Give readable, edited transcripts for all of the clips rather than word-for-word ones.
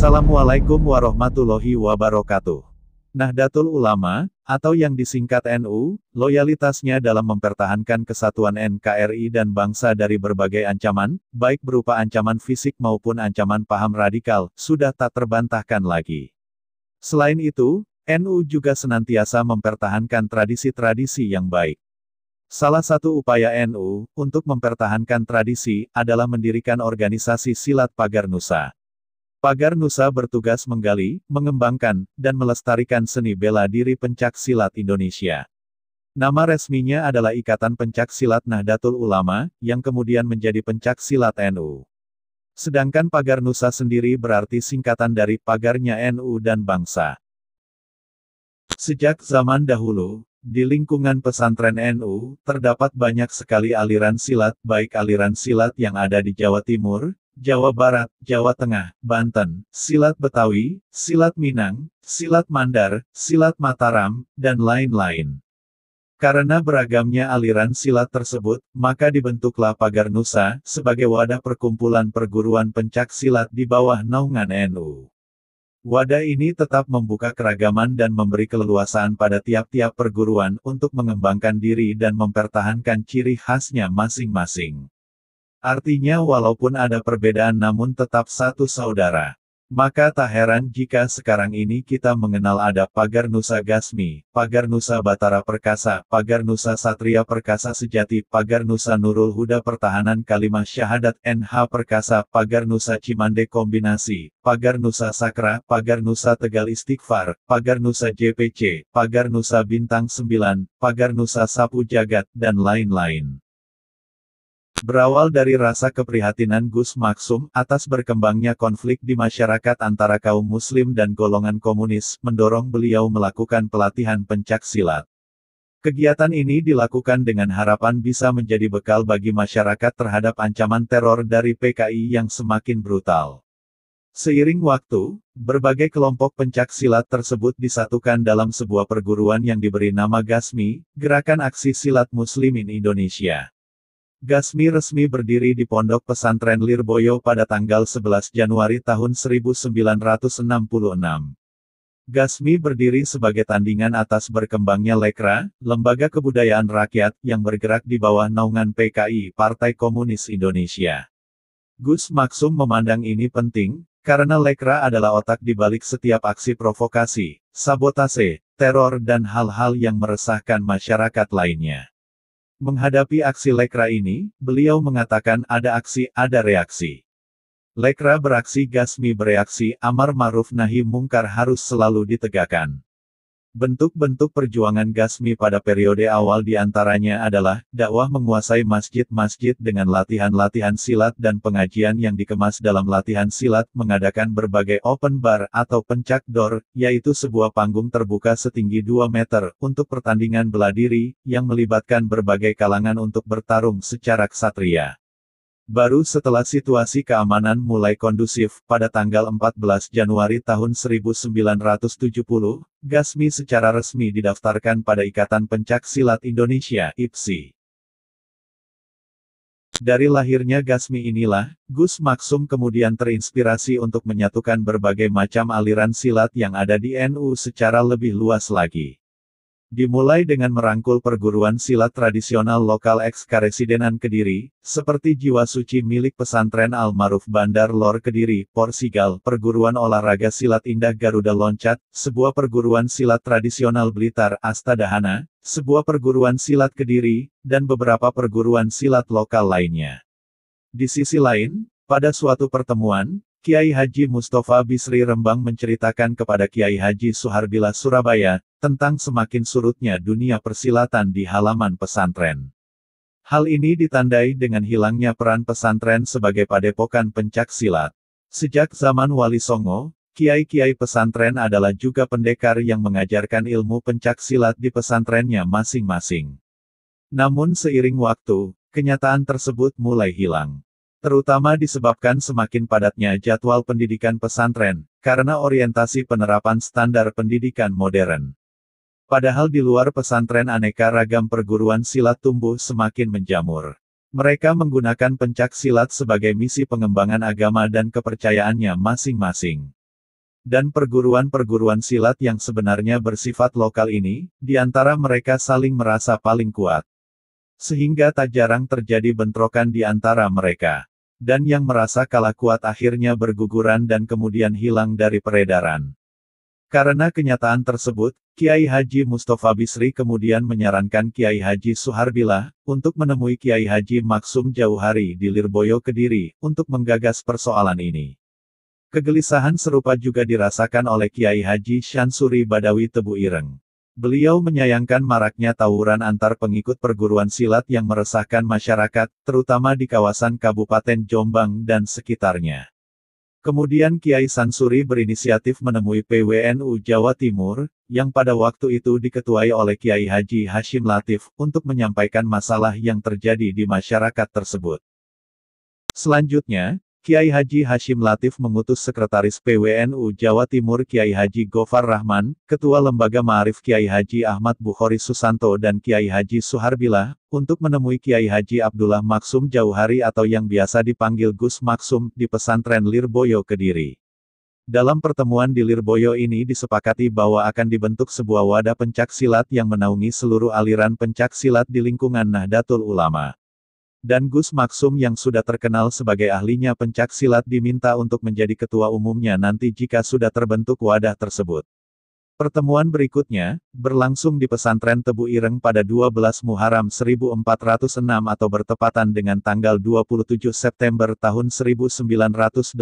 Assalamualaikum warahmatullahi wabarakatuh. Nahdlatul Ulama, atau yang disingkat NU, loyalitasnya dalam mempertahankan kesatuan NKRI dan bangsa dari berbagai ancaman, baik berupa ancaman fisik maupun ancaman paham radikal, sudah tak terbantahkan lagi. Selain itu, NU juga senantiasa mempertahankan tradisi-tradisi yang baik. Salah satu upaya NU untuk mempertahankan tradisi adalah mendirikan organisasi silat Pagar Nusa. Pagar Nusa bertugas menggali, mengembangkan, dan melestarikan seni bela diri pencak silat Indonesia. Nama resminya adalah Ikatan Pencak Silat Nahdlatul Ulama, yang kemudian menjadi Pencak Silat NU. Sedangkan Pagar Nusa sendiri berarti singkatan dari pagarnya NU dan bangsa. Sejak zaman dahulu, di lingkungan pesantren NU, terdapat banyak sekali aliran silat, baik aliran silat yang ada di Jawa Timur, Jawa Barat, Jawa Tengah, Banten, silat Betawi, silat Minang, silat Mandar, silat Mataram, dan lain-lain. Karena beragamnya aliran silat tersebut, maka dibentuklah Pagar Nusa, sebagai wadah perkumpulan perguruan pencak silat di bawah naungan NU. Wadah ini tetap membuka keragaman dan memberi keleluasaan pada tiap-tiap perguruan untuk mengembangkan diri dan mempertahankan ciri khasnya masing-masing. Artinya walaupun ada perbedaan namun tetap satu saudara. Maka tak heran jika sekarang ini kita mengenal ada Pagar Nusa Gasmi, Pagar Nusa Batara Perkasa, Pagar Nusa Satria Perkasa Sejati, Pagar Nusa Nurul Huda Pertahanan Kalimah Syahadat NH Perkasa, Pagar Nusa Cimande Kombinasi, Pagar Nusa Sakra, Pagar Nusa Tegal Istighfar, Pagar Nusa JPC, Pagar Nusa Bintang 9, Pagar Nusa Sapu Jagat, dan lain-lain. Berawal dari rasa keprihatinan Gus Maksum atas berkembangnya konflik di masyarakat antara kaum muslim dan golongan komunis, mendorong beliau melakukan pelatihan pencak silat. Kegiatan ini dilakukan dengan harapan bisa menjadi bekal bagi masyarakat terhadap ancaman teror dari PKI yang semakin brutal. Seiring waktu, berbagai kelompok pencak silat tersebut disatukan dalam sebuah perguruan yang diberi nama GASMI, Gerakan Aksi Silat Muslimin Indonesia. GASMI resmi berdiri di Pondok Pesantren Lirboyo pada tanggal 11 Januari tahun 1966. GASMI berdiri sebagai tandingan atas berkembangnya Lekra, Lembaga Kebudayaan Rakyat, yang bergerak di bawah naungan PKI, Partai Komunis Indonesia. Gus Maksum memandang ini penting, karena Lekra adalah otak di balik setiap aksi provokasi, sabotase, teror dan hal-hal yang meresahkan masyarakat lainnya. Menghadapi aksi Lekra ini, beliau mengatakan ada aksi, ada reaksi. Lekra beraksi, GASMI bereaksi, amar ma'ruf nahi mungkar harus selalu ditegakkan. Bentuk-bentuk perjuangan GASMI pada periode awal diantaranya adalah, dakwah menguasai masjid-masjid dengan latihan-latihan silat dan pengajian yang dikemas dalam latihan silat, mengadakan berbagai open bar atau pencak dor, yaitu sebuah panggung terbuka setinggi 2 meter, untuk pertandingan bela diri, yang melibatkan berbagai kalangan untuk bertarung secara ksatria. Baru setelah situasi keamanan mulai kondusif, pada tanggal 14 Januari tahun 1970, GASMI secara resmi didaftarkan pada Ikatan Pencak Silat Indonesia, IPSI. Dari lahirnya GASMI inilah, Gus Maksum kemudian terinspirasi untuk menyatukan berbagai macam aliran silat yang ada di NU secara lebih luas lagi. Dimulai dengan merangkul perguruan silat tradisional lokal eks-Karesidenan Kediri, seperti Jiwa Suci milik pesantren Al-Ma'ruf Bandar Lor Kediri, Porsigal, perguruan olahraga silat Indah Garuda Loncat, sebuah perguruan silat tradisional Blitar, Astadahana, sebuah perguruan silat Kediri, dan beberapa perguruan silat lokal lainnya. Di sisi lain, pada suatu pertemuan, Kiai Haji Mustafa Bisri Rembang menceritakan kepada Kiai Haji Suharbillah Surabaya, tentang semakin surutnya dunia persilatan di halaman pesantren. Hal ini ditandai dengan hilangnya peran pesantren sebagai padepokan pencak silat. Sejak zaman Wali Songo, kiai-kiai pesantren adalah juga pendekar yang mengajarkan ilmu pencak silat di pesantrennya masing-masing. Namun seiring waktu, kenyataan tersebut mulai hilang. Terutama disebabkan semakin padatnya jadwal pendidikan pesantren, karena orientasi penerapan standar pendidikan modern. Padahal di luar pesantren aneka ragam perguruan silat tumbuh semakin menjamur. Mereka menggunakan pencak silat sebagai misi pengembangan agama dan kepercayaannya masing-masing. Dan perguruan-perguruan silat yang sebenarnya bersifat lokal ini, di antara mereka saling merasa paling kuat. Sehingga tak jarang terjadi bentrokan di antara mereka. Dan yang merasa kalah kuat akhirnya berguguran dan kemudian hilang dari peredaran. Karena kenyataan tersebut, Kiai Haji Mustofa Bisri kemudian menyarankan Kiai Haji Suharbilah, untuk menemui Kiai Haji Maksum Jauhari di Lirboyo Kediri, untuk menggagas persoalan ini. Kegelisahan serupa juga dirasakan oleh Kiai Haji Syansuri Badawi Tebu Ireng. Beliau menyayangkan maraknya tawuran antar pengikut perguruan silat yang meresahkan masyarakat, terutama di kawasan Kabupaten Jombang dan sekitarnya. Kemudian Kiai Sansuri berinisiatif menemui PWNU Jawa Timur, yang pada waktu itu diketuai oleh Kiai Haji Hashim Latif, untuk menyampaikan masalah yang terjadi di masyarakat tersebut. Selanjutnya, Kiai Haji Hashim Latif mengutus Sekretaris PWNU Jawa Timur Kiai Haji Gofar Rahman, Ketua Lembaga Ma'arif Kiai Haji Ahmad Bukhori Susanto dan Kiai Haji Suharbilah, untuk menemui Kiai Haji Abdullah Maksum Jauhari atau yang biasa dipanggil Gus Maksum, di pesantren Lirboyo Kediri. Dalam pertemuan di Lirboyo ini disepakati bahwa akan dibentuk sebuah wadah pencak silat yang menaungi seluruh aliran pencak silat di lingkungan Nahdlatul Ulama. Dan Gus Maksum yang sudah terkenal sebagai ahlinya pencak silat diminta untuk menjadi ketua umumnya nanti jika sudah terbentuk wadah tersebut. Pertemuan berikutnya, berlangsung di pesantren Tebu Ireng pada 12 Muharram 1406 atau bertepatan dengan tanggal 27 September tahun 1985.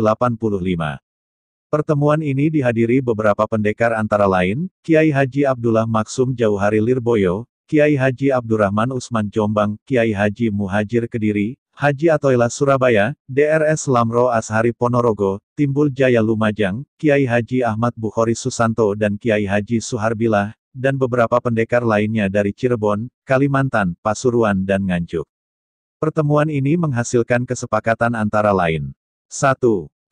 Pertemuan ini dihadiri beberapa pendekar antara lain, Kiai Haji Abdullah Maksum Jauhari Lirboyo, Kiai Haji Abdurrahman Usman Jombang, Kiai Haji Muhajir Kediri, Haji Atoila Surabaya, DRS Lamro Ashari Ponorogo, Timbul Jaya Lumajang, Kiai Haji Ahmad Bukhori Susanto dan Kiai Haji Suharbilah, dan beberapa pendekar lainnya dari Cirebon, Kalimantan, Pasuruan dan Nganjuk. Pertemuan ini menghasilkan kesepakatan antara lain. 1.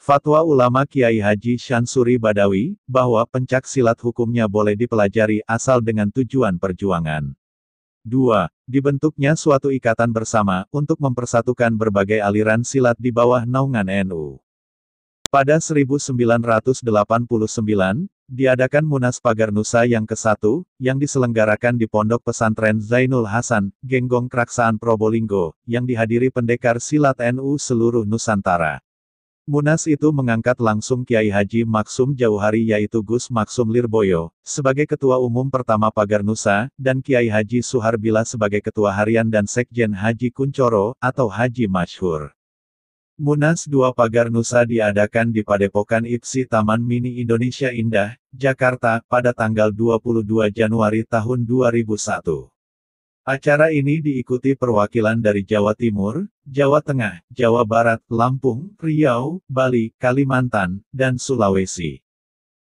Fatwa ulama Kiai Haji Syansuri Badawi, bahwa pencak silat hukumnya boleh dipelajari asal dengan tujuan perjuangan. 2. Dibentuknya suatu ikatan bersama, untuk mempersatukan berbagai aliran silat di bawah naungan NU. Pada 1989, diadakan Munas Pagar Nusa yang ke-1, yang diselenggarakan di Pondok Pesantren Zainul Hasan, Genggong Kraksaan Probolinggo, yang dihadiri pendekar silat NU seluruh Nusantara. Munas itu mengangkat langsung Kiai Haji Maksum Jauhari yaitu Gus Maksum Lirboyo, sebagai Ketua Umum pertama Pagar Nusa, dan Kiai Haji Suharbilah sebagai Ketua Harian dan Sekjen Haji Kuncoro, atau Haji Masyhur. Munas 2 Pagar Nusa diadakan di Padepokan IPSI Taman Mini Indonesia Indah, Jakarta, pada tanggal 22 Januari tahun 2001. Acara ini diikuti perwakilan dari Jawa Timur, Jawa Tengah, Jawa Barat, Lampung, Riau, Bali, Kalimantan, dan Sulawesi.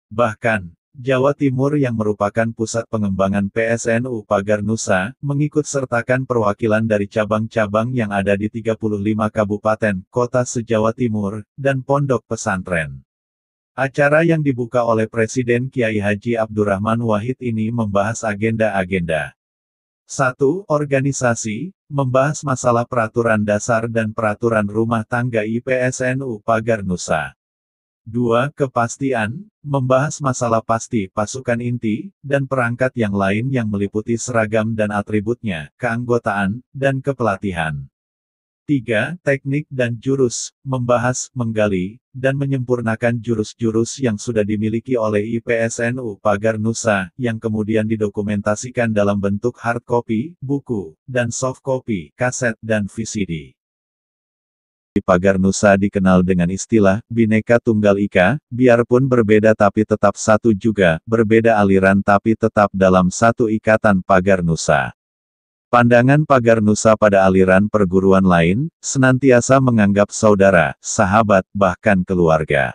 Bahkan, Jawa Timur yang merupakan pusat pengembangan PSNU Pagar Nusa, mengikut sertakan perwakilan dari cabang-cabang yang ada di 35 kabupaten, kota se-Jawa Timur, dan pondok pesantren. Acara yang dibuka oleh Presiden Kiai Haji Abdurrahman Wahid ini membahas agenda-agenda. 1. Organisasi, membahas masalah peraturan dasar dan peraturan rumah tangga IPSNU Pagar Nusa. 2. Kepastian, membahas masalah pasti pasukan inti, dan perangkat yang lain yang meliputi seragam dan atributnya, keanggotaan, dan kepelatihan. 3. Teknik dan jurus, membahas, menggali, dan menyempurnakan jurus-jurus yang sudah dimiliki oleh IPSNU Pagar Nusa, yang kemudian didokumentasikan dalam bentuk hard copy, buku, dan soft copy, kaset dan VCD. Pagar Nusa dikenal dengan istilah, Bhinneka Tunggal Ika, biarpun berbeda tapi tetap satu juga, berbeda aliran tapi tetap dalam satu ikatan Pagar Nusa. Pandangan Pagar Nusa pada aliran perguruan lain, senantiasa menganggap saudara, sahabat, bahkan keluarga.